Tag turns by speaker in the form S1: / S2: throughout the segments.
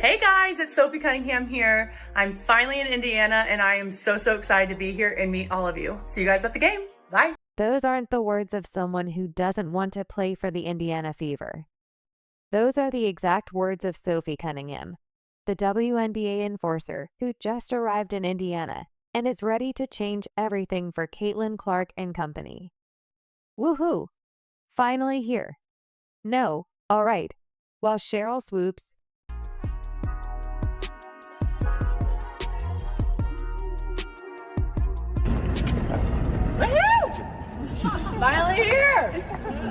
S1: Hey guys, it's Sophie Cunningham here. I'm finally in Indiana and I am so excited to be here and meet all of you. See you guys at the game. Bye.
S2: Those aren't the words of someone who doesn't want to play for the Indiana Fever. Those are the exact words of Sophie Cunningham, the WNBA enforcer who just arrived in Indiana and is ready to change everything for Caitlin Clark and company. Woohoo! Finally here. No, all right. While Cheryl swoops,
S1: Finally here.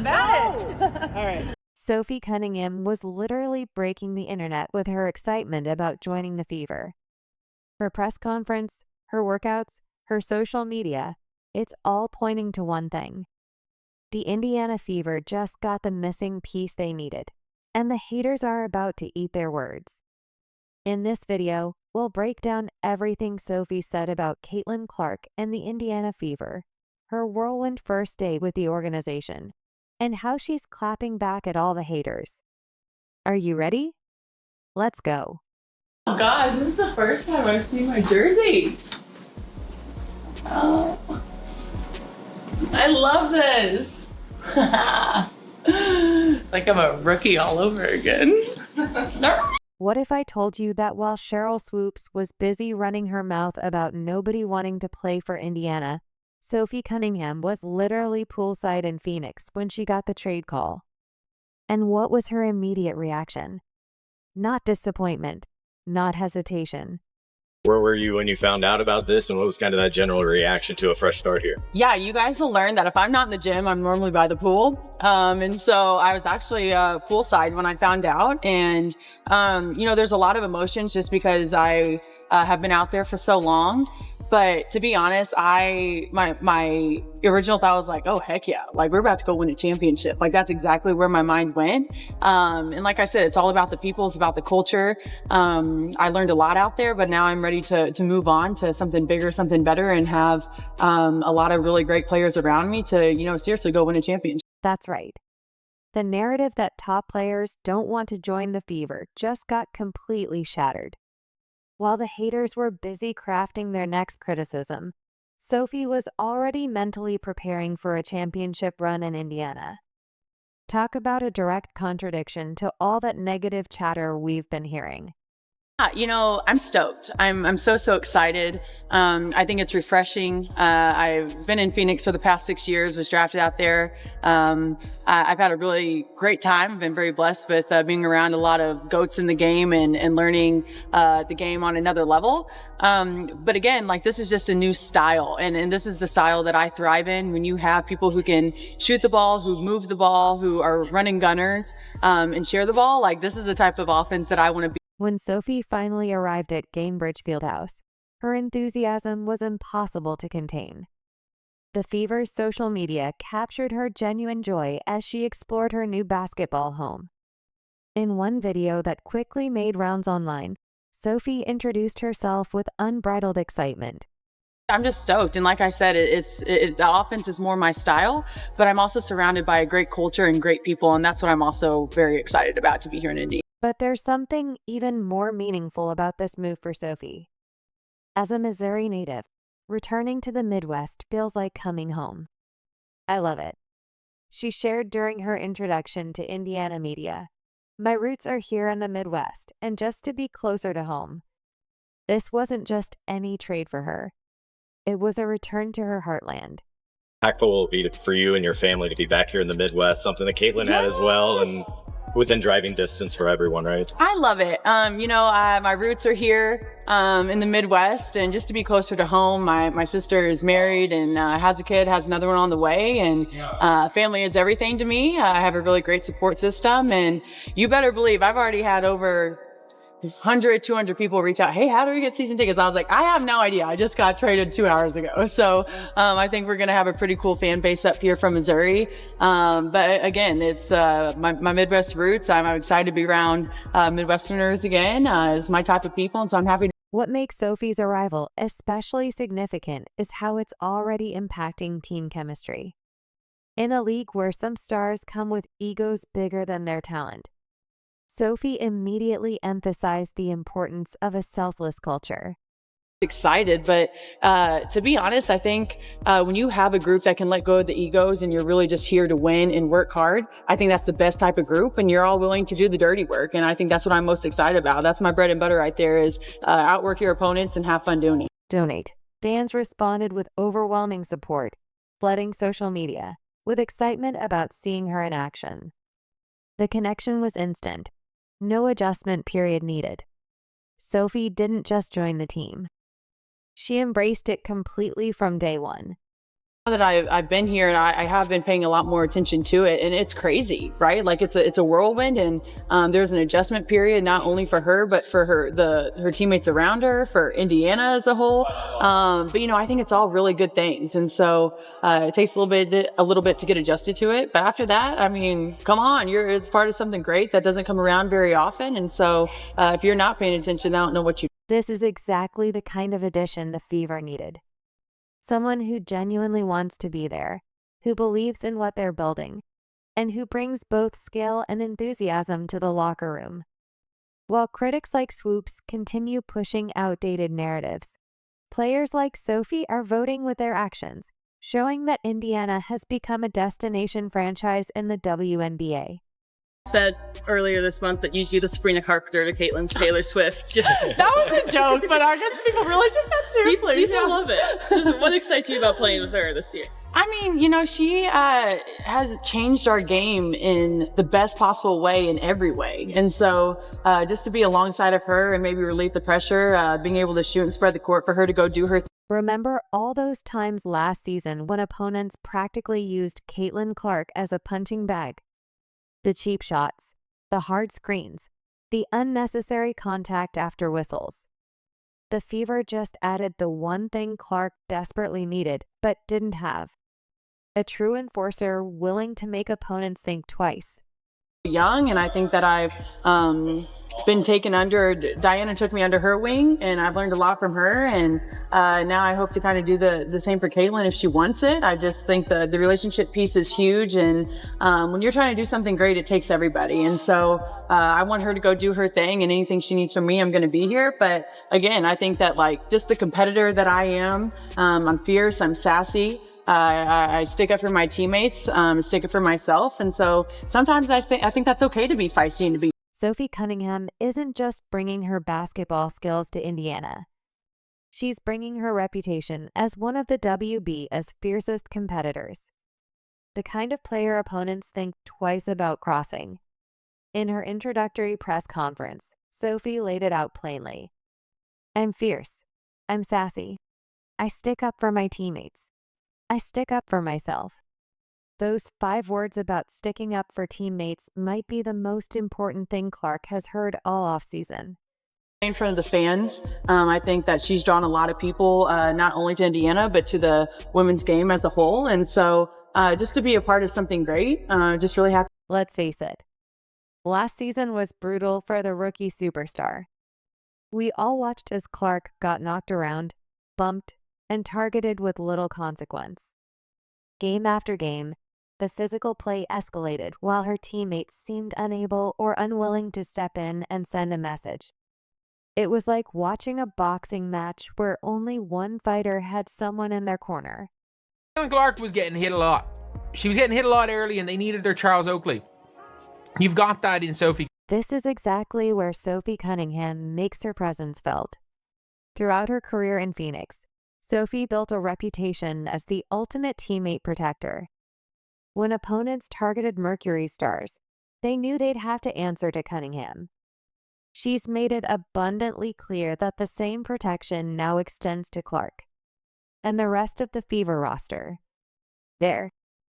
S1: All right.
S2: Sophie Cunningham was literally breaking the internet with her excitement about joining the Fever. Her press conference, her workouts, her social media, it's all pointing to one thing. The Indiana Fever just got the missing piece they needed, and the haters are about to eat their words. In this video, we'll break down everything Sophie said about Caitlin Clark and the Indiana Fever, her whirlwind first day with the organization, and how she's clapping back at all the haters. Are you ready? Let's go.
S3: Oh gosh, this is the first time I've seen my jersey. Oh, I love this. It's like I'm a rookie all over again.
S2: What if I told you that while Cheryl Swoops was busy running her mouth about nobody wanting to play for Indiana, Sophie Cunningham was literally poolside in Phoenix when she got the trade call? And what was her immediate reaction? Not disappointment, not hesitation.
S4: Where were you when you found out about this, and what was kind of that general reaction to a fresh start here?
S3: Yeah, you guys will learn that if I'm not in the gym, I'm normally by the pool. And so I was actually poolside when I found out. And, there's a lot of emotions just because I have been out there for so long. But to be honest, my original thought was like, oh, heck yeah. Like, we're about to go win a championship. Like, that's exactly where my mind went. And like I said, it's all about the people. It's about the culture. I learned a lot out there, but now I'm ready to move on to something bigger, something better, and have a lot of really great players around me to, seriously go win a championship.
S2: That's right. The narrative that top players don't want to join the Fever just got completely shattered. While the haters were busy crafting their next criticism, Sophie was already mentally preparing for a championship run in Indiana. Talk about a direct contradiction to all that negative chatter we've been hearing.
S3: I'm stoked. I'm so excited. I think it's refreshing. I've been in Phoenix for the past 6 years, was drafted out there. I've had a really great time. I've been very blessed with being around a lot of GOATs in the game and learning the game on another level. But again, like, this is just a new style, and this is the style that I thrive in. When you have people who can shoot the ball, who move the ball, who are running gunners, and share the ball, like, this is the type of offense that I want to be.
S2: When Sophie finally arrived at Gainbridge Fieldhouse, her enthusiasm was impossible to contain. The Fever's social media captured her genuine joy as she explored her new basketball home. In one video that quickly made rounds online, Sophie introduced herself with unbridled excitement.
S3: I'm just stoked. And like I said, the offense is more my style, but I'm also surrounded by a great culture and great people. And that's what I'm also very excited about, to be here in Indy.
S2: But there's something even more meaningful about this move for Sophie. As a Missouri native, returning to the Midwest feels like coming home. I love it. She shared during her introduction to Indiana media, "My roots are here in the Midwest, and just to be closer to home." This wasn't just any trade for her. It was a return to her heartland.
S4: Impactful will be for you and your family to be back here in the Midwest, something that Caitlin had as well, and within driving distance for everyone, right?
S3: I love it. My roots are here in the Midwest, and just to be closer to home. My sister is married and has a kid, has another one on the way, and family is everything to me. I have a really great support system, and you better believe I've already had over 100, 200 people reach out. Hey, how do we get season tickets? I was like, I have no idea. I just got traded 2 hours ago. So I think we're going to have a pretty cool fan base up here from Missouri. But again, it's my Midwest roots. I'm excited to be around Midwesterners again. It's my type of people, and so I'm happy to.
S2: What makes Sophie's arrival especially significant is how it's already impacting team chemistry. In a league where some stars come with egos bigger than their talent, Sophie immediately emphasized the importance of a selfless culture.
S3: Excited, but to be honest, I think when you have a group that can let go of the egos and you're really just here to win and work hard, I think that's the best type of group, and you're all willing to do the dirty work. And I think that's what I'm most excited about. That's my bread and butter right there, is outwork your opponents and have fun doing it.
S2: Donate. Fans responded with overwhelming support, flooding social media with excitement about seeing her in action. The connection was instant. No adjustment period needed. Sophie didn't just join the team. She embraced it completely from day one.
S3: Now that I've been here, and I have been paying a lot more attention to it, and it's crazy, right? Like it's a whirlwind, and there's an adjustment period not only for her but for her teammates around her, for Indiana as a whole. But I think it's all really good things, and so it takes a little bit to get adjusted to it. But after that, I mean, come on, it's part of something great that doesn't come around very often, and so if you're not paying attention, I don't know what you.
S2: This is exactly the kind of addition the Fever needed. Someone who genuinely wants to be there, who believes in what they're building, and who brings both skill and enthusiasm to the locker room. While critics like Swoops continue pushing outdated narratives, players like Sophie are voting with their actions, showing that Indiana has become a destination franchise in the WNBA.
S5: Said earlier this month that you'd do the Sabrina Carpenter to Caitlin's Taylor Swift. Just
S3: That was a joke, but I guess people really took that seriously.
S5: people love it. What excites you about playing with her this year?
S3: I mean, she has changed our game in the best possible way in every way. And so just to be alongside of her and maybe relieve the pressure, being able to shoot and spread the court for her to go do her thing.
S2: Remember all those times last season when opponents practically used Caitlin Clark as a punching bag? The cheap shots, the hard screens, the unnecessary contact after whistles. The Fever just added the one thing Clark desperately needed but didn't have. A true enforcer willing to make opponents think twice.
S3: Young, and I think that I've been taken under. Diana took me under her wing, and I've learned a lot from her, and now I hope to kind of do the same for Caitlin if she wants it. I just think the relationship piece is huge, and when you're trying to do something great, it takes everybody, and so I want her to go do her thing, and anything she needs from me, I'm going to be here. But again, I think that just the competitor that I am, I'm fierce, I'm sassy. I stick up for my teammates, stick up for myself. And so sometimes I think that's okay to be feisty and to be.
S2: Sophie Cunningham isn't just bringing her basketball skills to Indiana. She's bringing her reputation as one of the WB's fiercest competitors. The kind of player opponents think twice about crossing. In her introductory press conference, Sophie laid it out plainly. I'm fierce. I'm sassy. I stick up for my teammates. I stick up for myself. Those 5 words about sticking up for teammates might be the most important thing Clark has heard all offseason.
S3: In front of the fans, I think that she's drawn a lot of people, not only to Indiana, but to the women's game as a whole. And so just to be a part of something great, just really happy.
S2: Let's face it, last season was brutal for the rookie superstar. We all watched as Clark got knocked around, bumped, and targeted with little consequence. Game after game, the physical play escalated while her teammates seemed unable or unwilling to step in and send a message. It was like watching a boxing match where only one fighter had someone in their corner.
S6: Caitlin Clark was getting hit a lot. She was getting hit a lot early, and they needed their Charles Oakley. You've got that in Sophie.
S2: This is exactly where Sophie Cunningham makes her presence felt. Throughout her career in Phoenix, Sophie built a reputation as the ultimate teammate protector. When opponents targeted Mercury stars, they knew they'd have to answer to Cunningham. She's made it abundantly clear that the same protection now extends to Clark and the rest of the Fever roster. There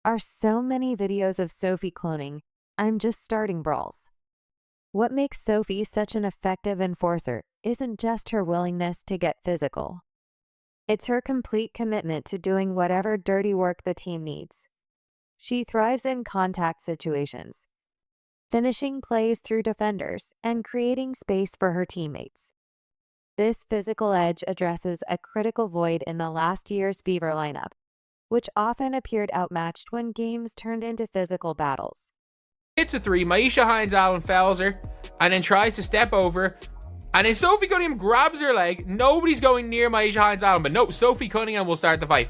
S2: are so many videos of Sophie cloning, I'm just starting brawls. What makes Sophie such an effective enforcer isn't just her willingness to get physical. It's her complete commitment to doing whatever dirty work the team needs. She thrives in contact situations, finishing plays through defenders and creating space for her teammates. This physical edge addresses a critical void in the last year's Fever lineup, which often appeared outmatched when games turned into physical battles.
S6: hits a three. Maisha Hines-Allen fouls her and then tries to step over. And then Sophie Cunningham grabs her leg. Nobody's going near Maisha Hines-Allen, but no, Sophie Cunningham will start the fight.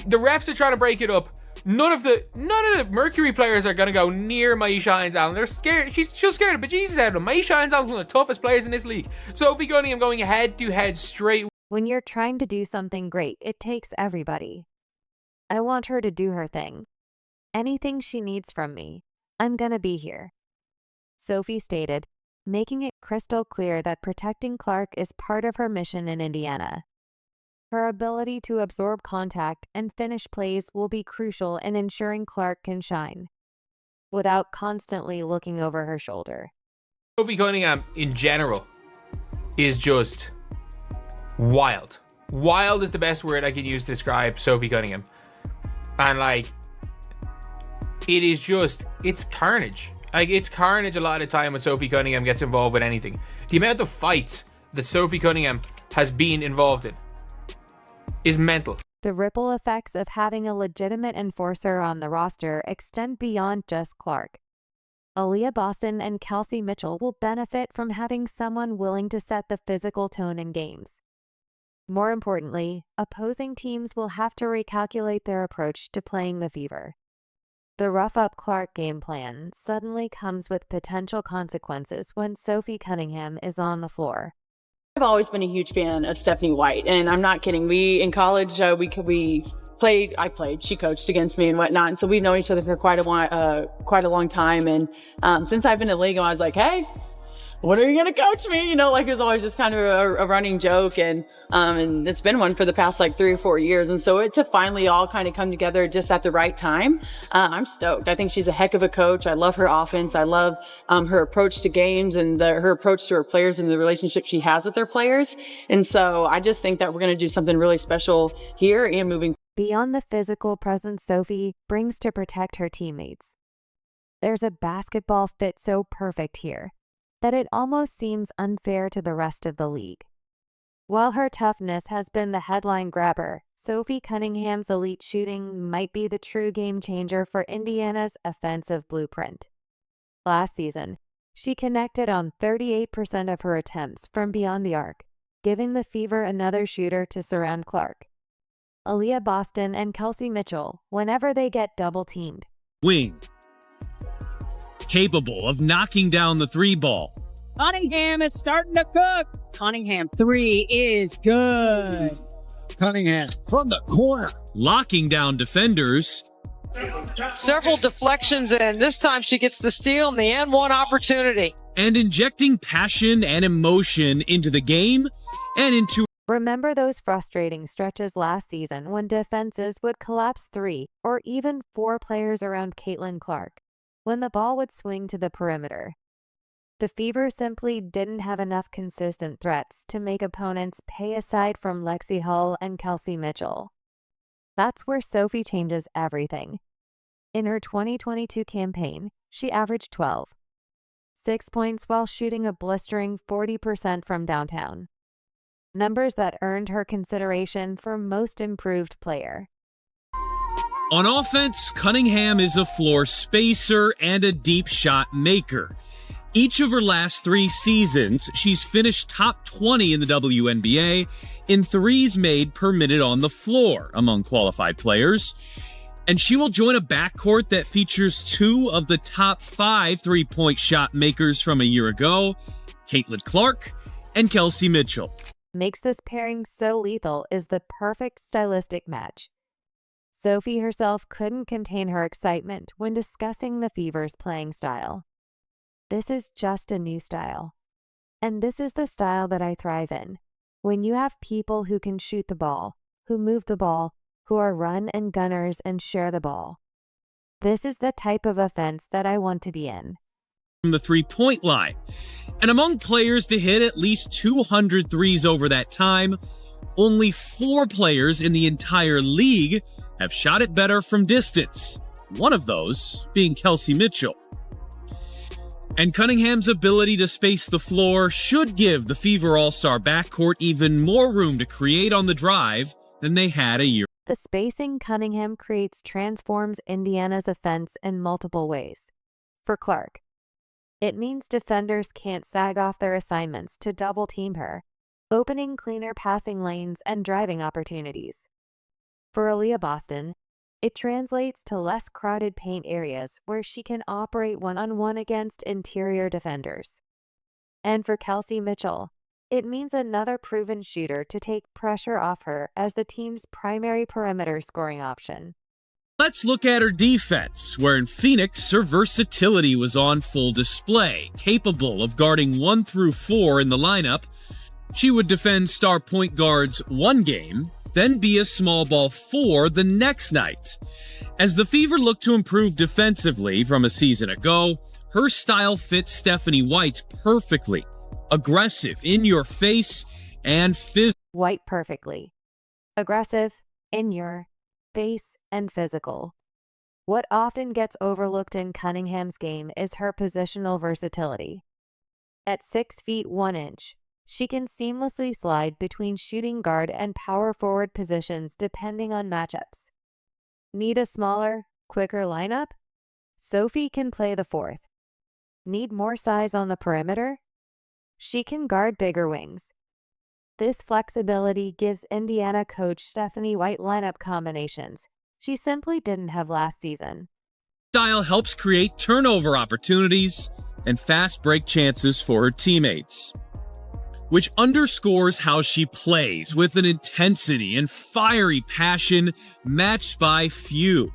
S6: The refs are trying to break it up. None of the Mercury players are going to go near Maisha Hines-Allen. They're scared. She's scared of bejesus out of them. Maisha Hines-Allen's one of the toughest players in this league. Sophie Cunningham going head to head straight.
S2: When you're trying to do something great, it takes everybody. I want her to do her thing. Anything she needs from me, I'm gonna be here. Sophie stated, making it crystal clear that protecting Clark is part of her mission in Indiana. Her ability to absorb contact and finish plays will be crucial in ensuring Clark can shine, without constantly looking over her shoulder.
S6: Sophie Cunningham, in general, is just wild. Wild is the best word I can use to describe Sophie Cunningham. And like, it is just, it's carnage. Like, it's carnage a lot of the time when Sophie Cunningham gets involved with anything. The amount of fights that Sophie Cunningham has been involved in is mental.
S2: The ripple effects of having a legitimate enforcer on the roster extend beyond just Clark. Aaliyah Boston and Kelsey Mitchell will benefit from having someone willing to set the physical tone in games. More importantly, opposing teams will have to recalculate their approach to playing the Fever. The rough-up Clark game plan suddenly comes with potential consequences when Sophie Cunningham is on the floor.
S3: I've always been a huge fan of Stephanie White, and I'm not kidding. We in college we played. I played. She coached against me and whatnot, and so we've known each other for quite a long time. And since I've been in the league, I was like, hey, when are you gonna coach me? You know, like it was always just kind of a running joke, and it's been one for the past like 3 or 4 years. And so it to finally all kind of come together just at the right time. I'm stoked. I think she's a heck of a coach. I love her offense. I love her approach to games and her approach to her players and the relationship she has with her players. And so I just think that we're gonna do something really special here and moving.
S2: Beyond the physical presence Sophie brings to protect her teammates, there's a basketball fit so perfect here that it almost seems unfair to the rest of the league. While her toughness has been the headline grabber, Sophie Cunningham's elite shooting might be the true game changer for Indiana's offensive blueprint. Last season, she connected on 38% of her attempts from beyond the arc, giving the Fever another shooter to surround Clark. Aaliyah Boston and Kelsey Mitchell, whenever they get double-teamed.
S7: Wing. Capable of knocking down the three ball.
S8: Cunningham is starting to cook. Cunningham three is good.
S7: Cunningham from the corner. Locking down defenders.
S9: Several deflections, and this time she gets the steal and the N1 opportunity.
S7: And injecting passion and emotion into the game and into...
S2: Remember those frustrating stretches last season when defenses would collapse 3 or even 4 players around Caitlin Clark when the ball would swing to the perimeter? The Fever simply didn't have enough consistent threats to make opponents pay aside from Lexi Hull and Kelsey Mitchell. That's where Sophie changes everything. In her 2022 campaign, she averaged 12, 6 points while shooting a blistering 40% from downtown. Numbers that earned her consideration for Most Improved Player.
S7: On offense, Cunningham is a floor spacer and a deep shot maker. Each of her last 3 seasons, she's finished top 20 in the WNBA in threes made per minute on the floor among qualified players. And she will join a backcourt that features 2 of the top 5 three-point shot makers from a year ago, Caitlin Clark and Kelsey Mitchell.
S2: Makes this pairing so lethal is the perfect stylistic match. Sophie herself couldn't contain her excitement when discussing the Fever's playing style. This is just a new style. And this is the style that I thrive in. When you have people who can shoot the ball, who move the ball, who are run and gunners and share the ball. This is the type of offense that I want to be in.
S7: From the three-point line. And among players to hit at least 200 threes over that time, only 4 players in the entire league have shot it better from distance. One of those being Kelsey Mitchell. And Cunningham's ability to space the floor should give the Fever All-Star backcourt even more room to create on the drive than they had a year.
S2: The spacing Cunningham creates transforms Indiana's offense in multiple ways. For Clark, it means defenders can't sag off their assignments to double team her, opening cleaner passing lanes and driving opportunities. For Aaliyah Boston, it translates to less crowded paint areas where she can operate one-on-one against interior defenders. And for Kelsey Mitchell, it means another proven shooter to take pressure off her as the team's primary perimeter scoring option.
S7: Let's look at her defense, where in Phoenix, her versatility was on full display. Capable of guarding 1 through 4 in the lineup, she would defend star point guards one game, then be a small ball 4 the next night. As the Fever look to improve defensively from a season ago, her style fits Stephanie White perfectly. Aggressive, in your face, and physical.
S2: White perfectly. Aggressive, in your face, and physical. What often gets overlooked in Cunningham's game is her positional versatility. At 6 feet 1 inch, she can seamlessly slide between shooting guard and power forward positions depending on matchups. Need a smaller, quicker lineup? Sophie can play the 4th. Need more size on the perimeter? She can guard bigger wings. This flexibility gives Indiana coach Stephanie White lineup combinations she simply didn't have last season.
S7: Style helps create turnover opportunities and fast break chances for her teammates, which underscores how she plays with an intensity and fiery passion matched by few.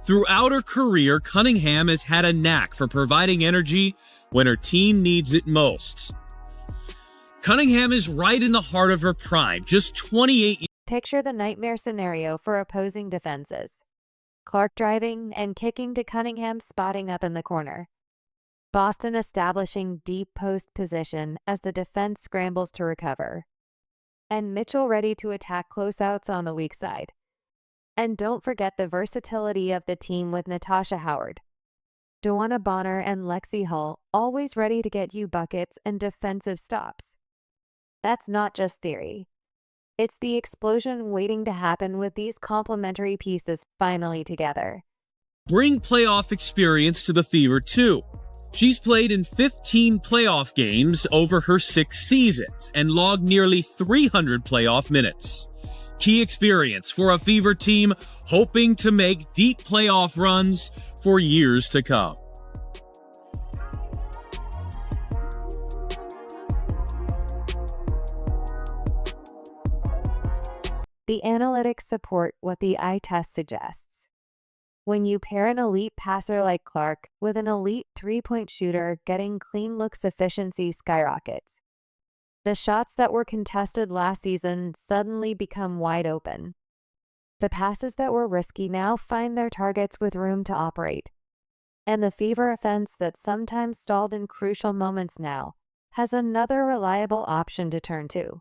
S7: Throughout her career, Cunningham has had a knack for providing energy when her team needs it most. Cunningham is right in the heart of her prime, just 28 years.
S2: Picture the nightmare scenario for opposing defenses. Clark driving and kicking to Cunningham spotting up in the corner. Boston establishing deep post position as the defense scrambles to recover. And Mitchell ready to attack closeouts on the weak side. And don't forget the versatility of the team with Natasha Howard, Duana Bonner, and Lexi Hull always ready to get you buckets and defensive stops. That's not just theory. It's the explosion waiting to happen with these complementary pieces finally together.
S7: Bring playoff experience to the Fever too. She's played in 15 playoff games over her 6 seasons and logged nearly 300 playoff minutes. Key experience for a Fever team hoping to make deep playoff runs for years to come.
S2: The analytics support what the eye test suggests. When you pair an elite passer like Clark with an elite three-point shooter, getting clean looks efficiency skyrockets. The shots that were contested last season suddenly become wide open. The passes that were risky now find their targets with room to operate. And the Fever offense that sometimes stalled in crucial moments now has another reliable option to turn to.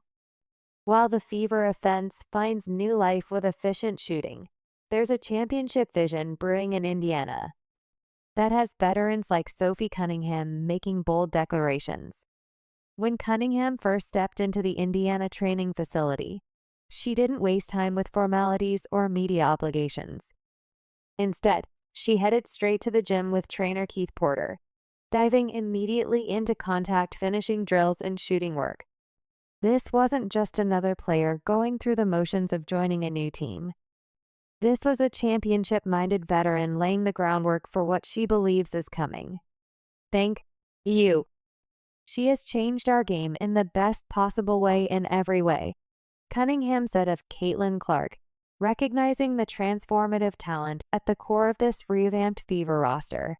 S2: While the Fever offense finds new life with efficient shooting, there's a championship vision brewing in Indiana that has veterans like Sophie Cunningham making bold declarations. When Cunningham first stepped into the Indiana training facility, she didn't waste time with formalities or media obligations. Instead, she headed straight to the gym with trainer Keith Porter, diving immediately into contact finishing drills and shooting work. This wasn't just another player going through the motions of joining a new team. This was a championship-minded veteran laying the groundwork for what she believes is coming. Thank you. She has changed our game in the best possible way in every way, Cunningham said of Caitlin Clark, recognizing the transformative talent at the core of this revamped Fever roster.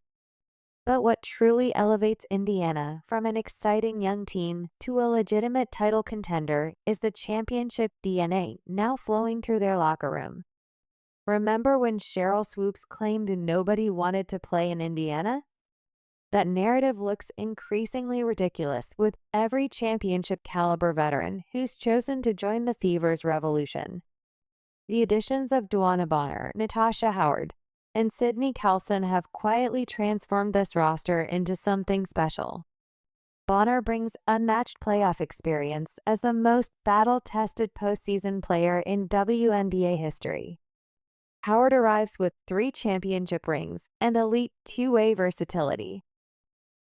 S2: But what truly elevates Indiana from an exciting young team to a legitimate title contender is the championship DNA now flowing through their locker room. Remember when Cheryl Swoops claimed nobody wanted to play in Indiana? That narrative looks increasingly ridiculous with every championship caliber veteran who's chosen to join the Fever's revolution. The additions of Duana Bonner, Natasha Howard, and Sydney Carlson have quietly transformed this roster into something special. Bonner brings unmatched playoff experience as the most battle-tested postseason player in WNBA history. Howard arrives with 3 championship rings and elite two-way versatility.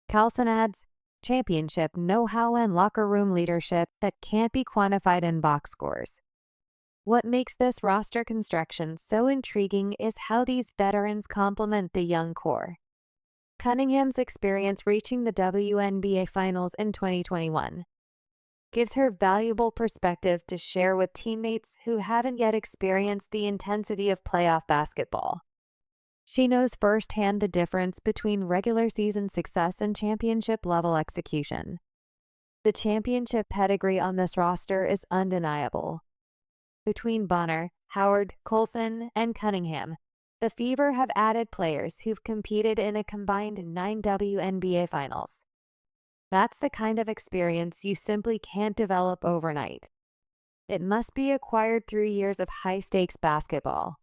S2: Carlson adds championship know-how and locker room leadership that can't be quantified in box scores. What makes this roster construction so intriguing is how these veterans complement the young core. Cunningham's experience reaching the WNBA Finals in 2021 gives her valuable perspective to share with teammates who haven't yet experienced the intensity of playoff basketball. She knows firsthand the difference between regular season success and championship-level execution. The championship pedigree on this roster is undeniable. Between Bonner, Howard, Coulson, and Cunningham, the Fever have added players who've competed in a combined 9 WNBA finals. That's the kind of experience you simply can't develop overnight. It must be acquired through years of high-stakes basketball.